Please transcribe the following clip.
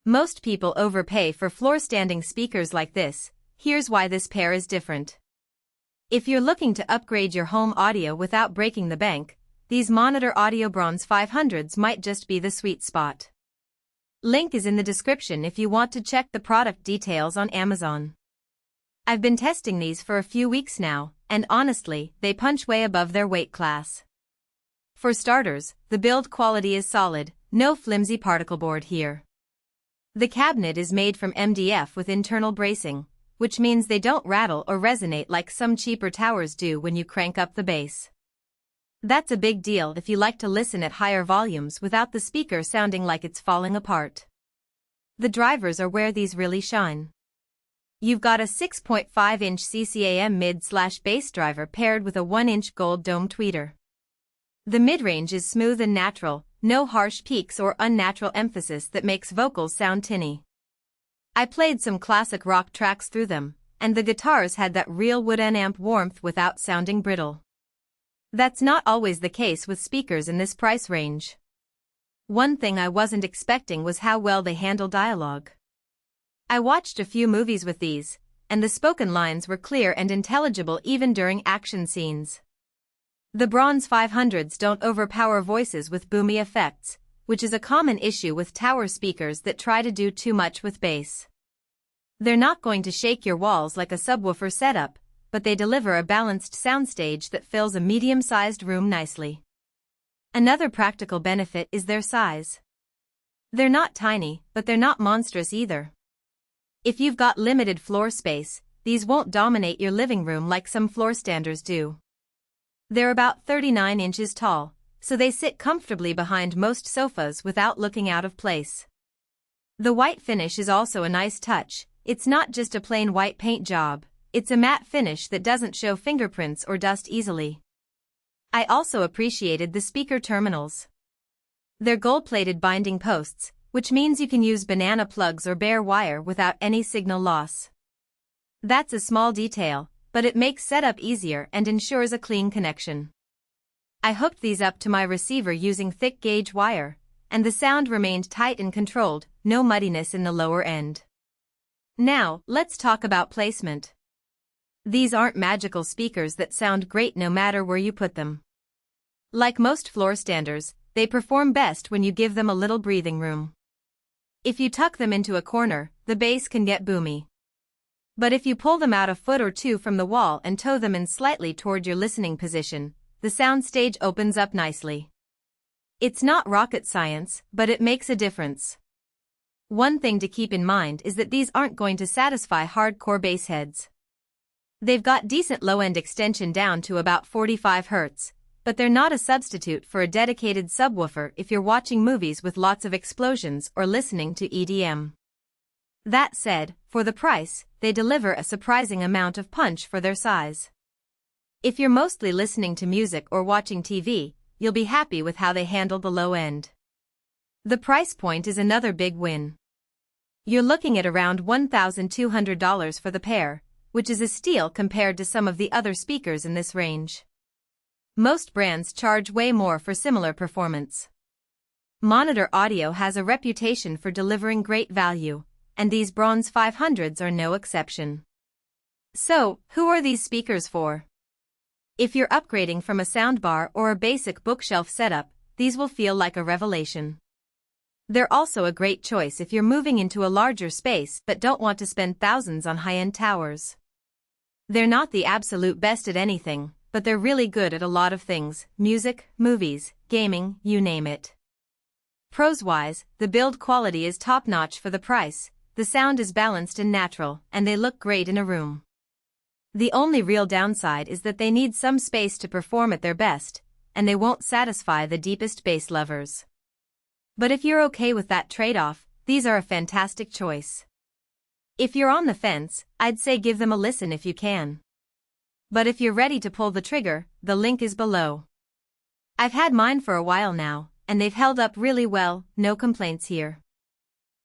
Most people overpay for floor-standing speakers like this. Here's why this pair is different. If you're looking to upgrade your home audio without breaking the bank, these Monitor Audio Bronze 500s might just be the sweet spot. Link is in the description if you want to check the product details on Amazon. I've been testing these for a few weeks now, and honestly, they punch way above their weight class. For starters, the build quality is solid, no flimsy particle board here. The cabinet is made from MDF with internal bracing, which means they don't rattle or resonate like some cheaper towers do when you crank up the bass. That's a big deal if you like to listen at higher volumes without the speaker sounding like it's falling apart. The drivers are where these really shine. You've got a 6.5-inch CCM mid/bass driver paired with a 1-inch gold dome tweeter. The mid-range is smooth and natural, no harsh peaks or unnatural emphasis that makes vocals sound tinny. I played some classic rock tracks through them, and the guitars had that real wood amp warmth without sounding brittle. That's not always the case with speakers in this price range. One thing I wasn't expecting was how well they handle dialogue. I watched a few movies with these, and the spoken lines were clear and intelligible even during action scenes. The Bronze 500s don't overpower voices with boomy effects, which is a common issue with tower speakers that try to do too much with bass. They're not going to shake your walls like a subwoofer setup, but they deliver a balanced soundstage that fills a medium-sized room nicely. Another practical benefit is their size. They're not tiny, but they're not monstrous either. If you've got limited floor space, these won't dominate your living room like some floor standers do. They're about 39 inches tall, so they sit comfortably behind most sofas without looking out of place. The white finish is also a nice touch. It's not just a plain white paint job. It's a matte finish that doesn't show fingerprints or dust easily. I also appreciated the speaker terminals. They're gold-plated binding posts, which means you can use banana plugs or bare wire without any signal loss. That's a small detail, but it makes setup easier and ensures a clean connection. I hooked these up to my receiver using thick gauge wire, and the sound remained tight and controlled, no muddiness in the lower end. Now, let's talk about placement. These aren't magical speakers that sound great no matter where you put them. Like most floor standers, they perform best when you give them a little breathing room. If you tuck them into a corner, the bass can get boomy. But if you pull them out a foot or two from the wall and tow them in slightly toward your listening position, the soundstage opens up nicely. It's not rocket science, but it makes a difference. One thing to keep in mind is that these aren't going to satisfy hardcore bass heads. They've got decent low-end extension down to about 45 Hz, but they're not a substitute for a dedicated subwoofer if you're watching movies with lots of explosions or listening to EDM. That said, for the price, they deliver a surprising amount of punch for their size. If you're mostly listening to music or watching TV, you'll be happy with how they handle the low end. The price point is another big win. You're looking at around $1,200 for the pair, which is a steal compared to some of the other speakers in this range. Most brands charge way more for similar performance. Monitor Audio has a reputation for delivering great value, and these Bronze 500s are no exception. So, who are these speakers for? If you're upgrading from a soundbar or a basic bookshelf setup, these will feel like a revelation. They're also a great choice if you're moving into a larger space but don't want to spend thousands on high-end towers. They're not the absolute best at anything, but they're really good at a lot of things: music, movies, gaming, you name it. Pros-wise, the build quality is top-notch for the price, the sound is balanced and natural, and they look great in a room. The only real downside is that they need some space to perform at their best, and they won't satisfy the deepest bass lovers. But if you're okay with that trade-off, these are a fantastic choice. If you're on the fence, I'd say give them a listen if you can. But if you're ready to pull the trigger, the link is below. I've had mine for a while now, and they've held up really well, no complaints here.